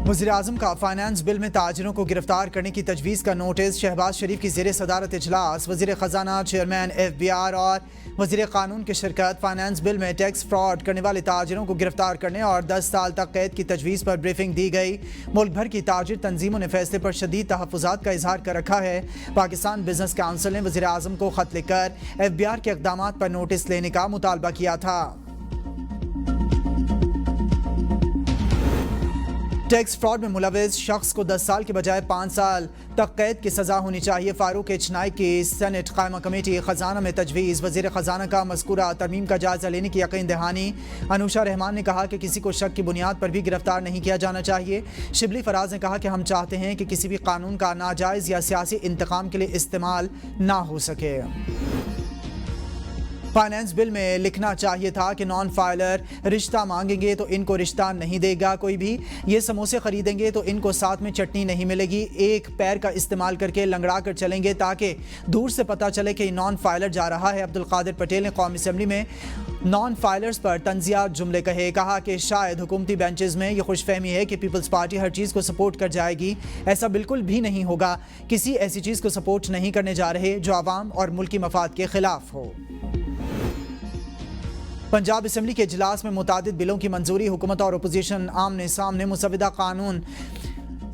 वज़ीर-ए-आज़म का finance bill में ताजिरों को गिरफ्तार करने की तजवीज़ का नोटिस। शहबाज शरीफ की ज़ेर सदारत इजलास, वज़ीर ख़जाना, चेयरमैन FBI और वज़ीर कानून की शिरकत। फाइनेंस बिल में टैक्स फ्रॉड करने वाले ताजिरों को गिरफ्तार करने और 10 साल तक कैद की तजवीज़ पर ब्रीफिंग दी गई। मुल्क भर की ताजिर तंजीमों ने फैसले पर शदीद तहफ़्फ़ुज़ात का इजहार कर रखा है। पाकिस्तान बिजनेस काउंसिल ने वज़ीर-ए-आज़म को ख़त लिखकर FBI के इक़दामात पर नोटिस लेने का मुतालबा किया था। टैक्स फ्रॉड में मुलविस शख्स को 10 साल के बजाय 5 साल तक कैद की सज़ा होनी चाहिए। फारूक एच नाइक की सेनेट कायमा कमेटी खजाना में तजवीज़। वज़ीर ख़जाना का मज़कूरा तरमीम का जायज़ा लेने की यकीन दहानी। अनुशा रहमान ने कहा कि किसी को शक की बुनियाद पर भी गिरफ्तार नहीं किया जाना चाहिए। शिबली फराज ने कहा कि हम चाहते हैं कि किसी भी कानून का नाजायज़ या सियासी इंतकाम के लिए इस्तेमाल ना हो सके। फाइनेंस बिल में लिखना चाहिए था कि नॉन फाइलर रिश्ता मांगेंगे तो इनको रिश्ता नहीं देगा कोई भी। ये समोसे खरीदेंगे तो इनको साथ में चटनी नहीं मिलेगी। एक पैर का इस्तेमाल करके लंगड़ा कर चलेंगे ताकि दूर से पता चले कि नॉन फाइलर जा रहा है। अब्दुल कादिर पटेल ने कौमी असम्बली में नॉन फाइलर्स पर तंजिया जुमले कहे। कहा कि शायद हुकूमती बेंचेस में ये खुशफहमी है कि पीपल्स पार्टी हर चीज़ को सपोर्ट कर जाएगी। ऐसा बिल्कुल भी नहीं होगा। किसी ऐसी चीज़ को सपोर्ट नहीं करने जा रहे जो आवाम और मुल्की मफाद के खिलाफ हो। पंजाब असम्बली के इजलास में मुतादिद बिलों की मंजूरी। हुकूमत और अपोजिशन आमने सामने। मुसविदा कानून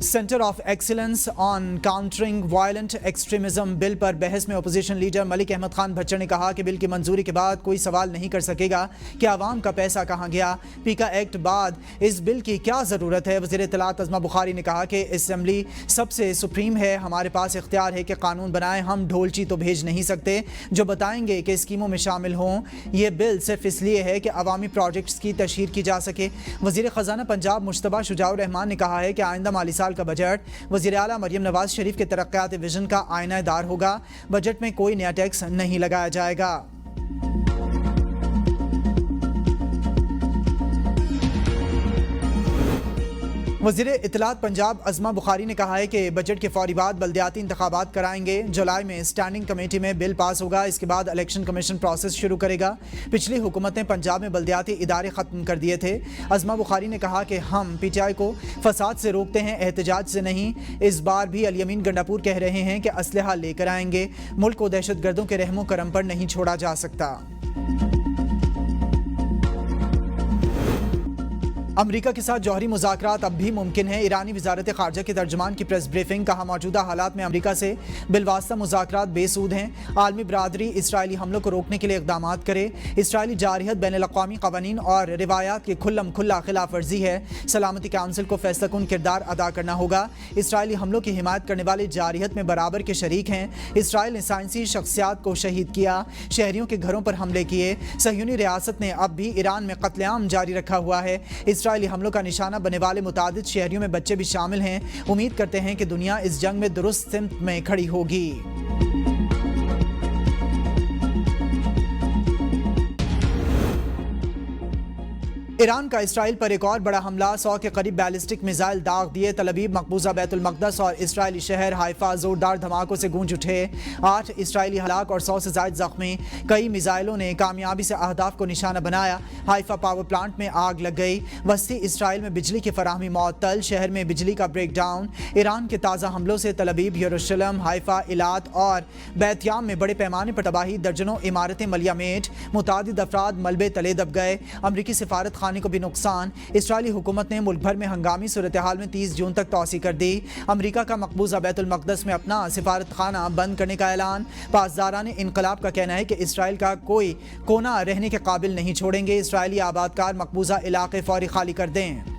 centre of excellence on countering violent extremism bill पर बहस में अपोजिशन लीडर मलिक अहमद खान भच्चर ने कहा कि बिल की मंजूरी के बाद कोई सवाल नहीं कर सकेगा कि आवाम का पैसा कहाँ गया। पीका एक्ट बाद इस बिल की क्या ज़रूरत है। वज़ीर इत्तलात अज़मा बुखारी ने कहा कि असम्बली सबसे सुप्रीम है, हमारे पास इख्तियार है कि कानून बनाएं। हम ढोलची तो भेज नहीं सकते जो बताएंगे कि स्कीमों में शामिल हों। ये बिल सिर्फ इसलिए है कि अवामी प्रोजेक्ट्स की तशहीर की जा सके। वज़ीर ख़जाना पंजाब मुश्तबा शुजाउर रहमान ने कहा है कि आइंदा माली साल का बजट वज़ीर आला मरियम नवाज शरीफ के तरक्याती विजन का आईनादार होगा। बजट में कोई नया टैक्स नहीं लगाया जाएगा। वज़ीर इत्तलात पंजाब अज़मा बुखारी ने कहा है कि बजट के फौरी बाद बल्दियाती इंतखाबात कराएंगे। जुलाई में स्टैंडिंग कमेटी में बिल पास होगा। इसके बाद इलेक्शन कमीशन प्रोसेस शुरू करेगा। पिछली हुकूमतें पंजाब में बल्दियाती इदारे ख़त्म कर दिए थे। अज़मा बुखारी ने कहा कि हम PTI को फसाद से रोकते हैं, एहतजाज से नहीं। इस बार भी अल-यमीन गंडापुर कह रहे हैं कि असलहा लेकर आएंगे। मुल्क को दहशत गर्दों के रहमो करम पर नहीं छोड़ा जा सकता। अमरीका के साथ जौहरी मुज़ाकरात अब भी मुमकिन है। ईरानी वज़ारत ख़ारजा के तर्जुमान की प्रेस ब्रीफिंग। कहा मौजूदा हालात में अमरीका से बिलवास्ता मुज़ाकरात बेसूद हैं। आलमी बरादरी इसराइली हमलों को रोकने के लिए इक़दाम करे। इसराइली जारहियत बैनुल-अक़वामी क़वानीन और रिवायात की खुल्लम खुल्ला खिलाफ वर्जी है। सलामती काउंसिल को फैसला कुन किरदार अदा करना होगा। इसराइली हमलों की हिमायत करने वाले जारहियत में बराबर के शरीक हैं। इसराइल ने साइंसी शख्सियात को शहीद किया, शहरियों के घरों पर हमले किए। सहयूनी रियासत ने अब भी ईरान में कत्लेआम जारी रखा हुआ है। इसराइली हमलों का निशाना बनने वाले मुतादिद शहरियों में बच्चे भी शामिल हैं। उम्मीद करते हैं कि दुनिया इस जंग में दुरुस्त सिमत में खड़ी होगी। ईरान का इसराइल पर एक और बड़ा हमला। 100 के करीब बैलिस्टिक मिसाइल दाग दिए। तल अवीव, मकबूजा, बैतुल मक़दस और इसराइली शहर हाइफा जोरदार धमाकों से गूंज उठे। 8 इसराइली हलाक और 100 से ज़ायद ज़ख्मी। कई मिसाइलों ने कामयाबी से अहदाफ को निशाना बनाया। हाइफा पावर प्लांट में आग लग गई। वस्ती इसराइल में बिजली की फराहमी मअतल। शहर में बिजली का ब्रेक डाउन। ईरान के ताज़ा हमलों से तल अवीव, यरूशलेम, हाइफा, इलात और बैतयाम में बड़े पैमाने पर तबाही। दर्जनों इमारतें मलियामेट। मुतादिद अफराद मलबे तले दब गए। अमरीकी सिफारत खाने को भी नुकसान। इसराइली हुकूमत ने मुल्क भर में हंगामी सूरत हाल में 30 जून तक तौसी कर दी। अमरीका का मकबूजा बैतुल मक़दस में अपना सिफारत खाना बंद करने का ऐलान। पासदारान इनकलाब का कहना है कि इसराइल का कोई कोना रहने के काबिल नहीं छोड़ेंगे। इसराइली आबादकार मकबूजा इलाके फौरी खाली कर दें।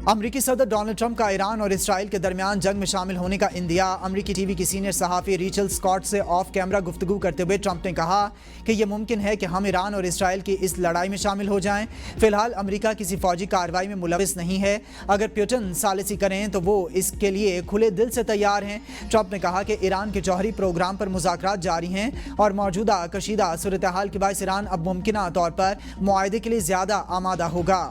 अमरीकी सदर डोनाल्ड ट्रंप का ईरान और इसराइल के दरमियान जंग में शामिल होने का इंदिया। अमरीकी टीवी की सीनियर सहाफ़ी रीचल स्कॉट से ऑफ कैमरा गुफ्तगू करते हुए ट्रंप ने कहा कि यह मुमकिन है कि हम ईरान और इसराइल की इस लड़ाई में शामिल हो जाएं। फिलहाल अमरीका किसी फौजी कार्रवाई में मुलविस नहीं है। अगर पुतिन सालिसी करें तो वो इसके लिए खुले दिल से तैयार हैं। ट्रंप ने कहा कि ईरान के जौहरी प्रोग्राम पर मुज़ाकरात जारी हैं और मौजूदा कशीदा सूरत हाल के बायस ईरान अब मुमकिना तौर पर मुआहदे के लिए ज़्यादा आमादा होगा।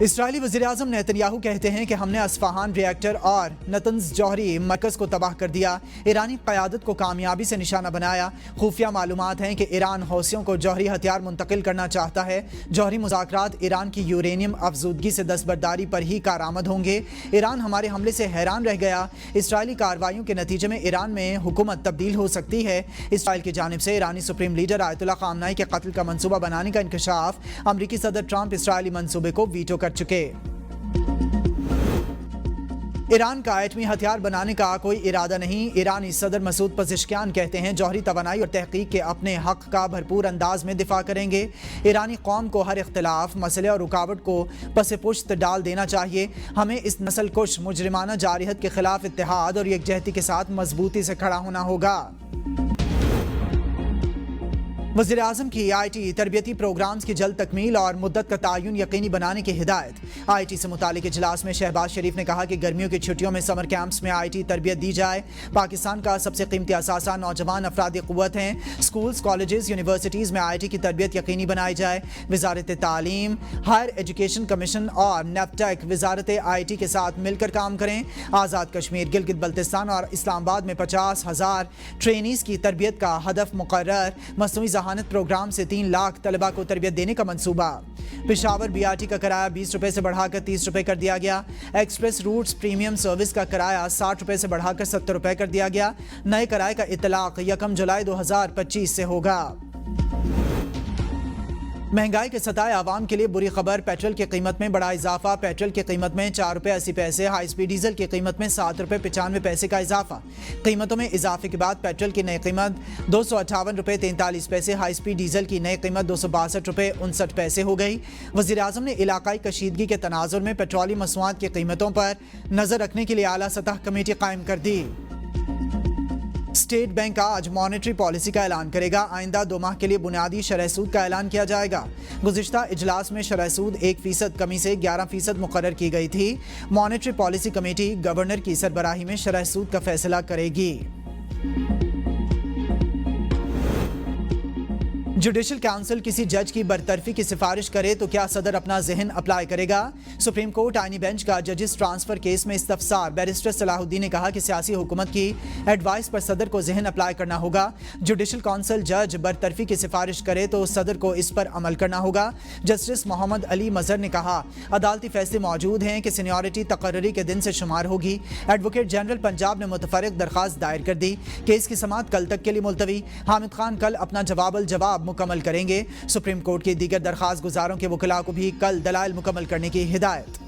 اسرائیلی وزیراعظم نیتنیاہو کہتے ہیں کہ ہم نے اصفہان ری ایکٹر اور نتنز جوہری مرکز کو تباہ کر دیا، ایرانی قیادت کو کامیابی سے نشانہ بنایا۔ خفیہ معلومات ہیں کہ ایران حوثیوں کو جوہری ہتھیار منتقل کرنا چاہتا ہے۔ جوہری مذاکرات ایران کی یورینیم افزودگی سے دستبرداری پر ہی کارآمد ہوں گے۔ ایران ہمارے حملے سے حیران رہ گیا۔ اسرائیلی کارروائیوں کے نتیجے میں ایران میں حکومت تبدیل ہو سکتی ہے۔ اسرائیل کی جانب سے ایرانی سپریم لیڈر آیت اللہ خامنائی کے قتل کا منصوبہ بنانے کا انکشاف، امریکی صدر ٹرمپ اسرائیلی منصوبے کو ویٹو کر چکے۔ ایران کا ایٹمی ہتھیار بنانے کا کوئی ارادہ نہیں۔ ایرانی صدر مسعود پزشکیان کہتے ہیں جوہری توانائی اور تحقیق کے اپنے حق کا بھرپور انداز میں دفاع کریں گے۔ ایرانی قوم کو ہر اختلاف، مسئلے اور رکاوٹ کو پس پشت ڈال دینا چاہیے۔ ہمیں اس نسل کش مجرمانہ جارحیت کے خلاف اتحاد اور یکجہتی کے ساتھ مضبوطی سے کھڑا ہونا ہوگا۔ وزیراعظم کی آئی ٹی تربیتی پروگرامز کی جلد تکمیل اور مدت کا تعین یقینی بنانے کی ہدایت۔ آئی ٹی سے متعلق اجلاس میں شہباز شریف نے کہا کہ گرمیوں کی چھٹیوں میں سمر کیمپس میں آئی ٹی تربیت دی جائے۔ پاکستان کا سب سے قیمتی اثاثہ نوجوان افراد قوت ہیں۔ سکولز، کالجز، یونیورسٹیز میں آئی ٹی کی تربیت یقینی بنائی جائے۔ وزارت تعلیم، ہائر ایجوکیشن کمیشن اور نیپٹیک وزارت آئی ٹی کے ساتھ مل کر کام کریں۔ آزاد کشمیر، گلگت بلتستان اور اسلام آباد میں 50,000 ٹرینیز کی تربیت کا ہدف مقرر۔ مصنوعی ذہانت پروگرام سے 3 لاکھ طلبہ کو تربیت دینے کا منصوبہ۔ پشاور بی آر ٹی کا کرایہ 20 روپے سے بڑھا کر 30 روپے کر دیا گیا۔ ایکسپریس روٹس پریمیم سروس کا کرایہ 60 روپے سے بڑھا کر 70 روپے کر دیا گیا۔ نئے کرایہ کا اطلاق 1 جولائی 2025 سے ہوگا۔ مہنگائی کے ستائے عوام کے لیے بری خبر، پیٹرول کی قیمت میں بڑا اضافہ۔ پیٹرول کی قیمت میں 4 روپے 80 پیسے، ہائی سپیڈ ڈیزل کی قیمت میں 7 روپے 95 پیسے کا اضافہ۔ قیمتوں میں اضافے کے بعد پیٹرول کی نئی قیمت 258 روپے 43 پیسے، ہائی سپیڈ ڈیزل کی نئی قیمت 262 روپے 59 پیسے ہو گئی۔ وزیراعظم نے علاقائی کشیدگی کے تناظر میں پیٹرولیم مصنوعات کی قیمتوں پر نظر رکھنے کے لیے اعلیٰ سطح کمیٹی قائم کر دی۔ اسٹیٹ بینک آج مانیٹری پالیسی کا اعلان کرے گا۔ آئندہ 2 ماہ کے لیے بنیادی شرح سود کا اعلان کیا جائے گا۔ گزشتہ اجلاس میں شرح سود 1% کمی سے 11% مقرر کی گئی تھی۔ مانیٹری پالیسی کمیٹی گورنر کی سربراہی میں شرح سود کا فیصلہ کرے گی۔ جوڈیشل کونسل کسی جج کی برطرفی کی سفارش کرے تو کیا صدر اپنا ذہن اپلائی کرے گا؟ سپریم کورٹ آئینی بینچ کا ججز ٹرانسفر کیس میں استفسار۔ بیرسٹر صلاح الدین نے کہا کہ سیاسی حکومت کی ایڈوائس پر صدر کو ذہن اپلائی کرنا ہوگا۔ جوڈیشل کونسل جج برطرفی کی سفارش کرے تو صدر کو اس پر عمل کرنا ہوگا۔ جسٹس محمد علی مظہر نے کہا عدالتی فیصلے موجود ہیں کہ سینیورٹی تقرری کے دن سے شمار ہوگی۔ ایڈوکیٹ جنرل پنجاب نے متفرق درخواست دائر کر دی۔ کیس کی سماعت کل تک کے لیے ملتوی۔ حامد خان کل اپنا جواب الجواب مکمل کریں گے۔ سپریم کورٹ کی دیگر درخواست گزاروں کے وکلاء کو بھی کل دلائل مکمل کرنے کی ہدایت۔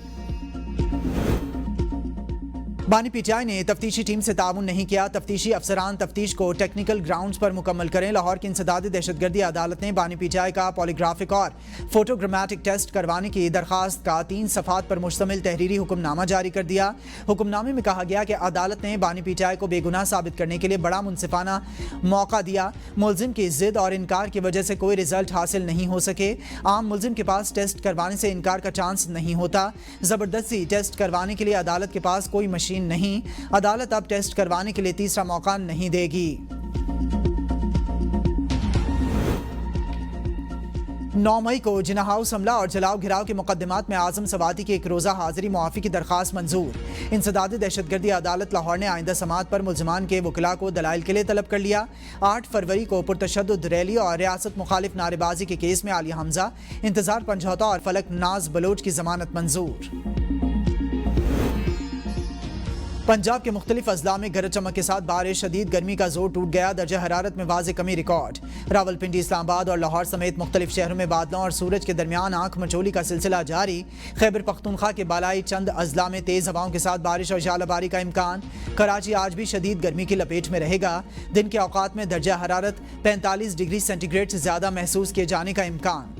بانی پی ٹی آئی نے تفتیشی ٹیم سے تعاون نہیں کیا۔ تفتیشی افسران تفتیش کو ٹیکنیکل گراؤنڈز پر مکمل کریں۔ لاہور کی انسدادی دہشت گردی عدالت نے بانی پی ٹی آئی کا پالیگرافک اور فوٹوگرامیٹک ٹیسٹ کروانے کی درخواست کا 3 صفحات پر مشتمل تحریری حکم نامہ جاری کر دیا۔ حکم نامے میں کہا گیا کہ عدالت نے بانی پی ٹی آئی کو بے گناہ ثابت کرنے کے لیے بڑا منصفانہ موقع دیا۔ ملزم کی ضد اور انکار کی وجہ سے کوئی رزلٹ حاصل نہیں ہو سکے۔ عام ملزم کے پاس ٹیسٹ کروانے سے انکار کا چانس نہیں ہوتا۔ زبردستی ٹیسٹ کروانے کے لیے عدالت کے پاس کوئی مشین نہیں۔ عدالت اب ٹیسٹ کروانے کے لیے تیسرا موقع نہیں دے گی۔ 9 مئی کو جناح ہاؤس حملہ اور جلاؤ گھراؤ کے مقدمات میں اعظم سوادی کی 1 روزہ حاضری معافی کی درخواست منظور۔ انسدادی دہشت گردی عدالت لاہور نے آئندہ سماعت پر ملزمان کے وکلاء کو دلائل کے لیے طلب کر لیا۔ 8 فروری کو پرتشدد ریلی اور ریاست مخالف نعرے بازی کے کیس میں عالیہ حمزہ، انتظار پنجھوتا اور فلک ناز بلوچ کی ضمانت منظور۔ پنجاب کے مختلف اضلاع میں گرج چمک کے ساتھ بارش، شدید گرمی کا زور ٹوٹ گیا۔ درجہ حرارت میں واضح کمی ریکارڈ۔ راولپنڈی، اسلام آباد اور لاہور سمیت مختلف شہروں میں بادلوں اور سورج کے درمیان آنکھ مچولی کا سلسلہ جاری۔ خیبر پختونخوا کے بالائی چند اضلاع میں تیز ہواؤں کے ساتھ بارش اور ژالہ باری کا امکان۔ کراچی آج بھی شدید گرمی کی لپیٹ میں رہے گا۔ دن کے اوقات میں درجہ حرارت 45 ڈگری سینٹی گریڈ سے زیادہ محسوس کیے جانے کا امکان۔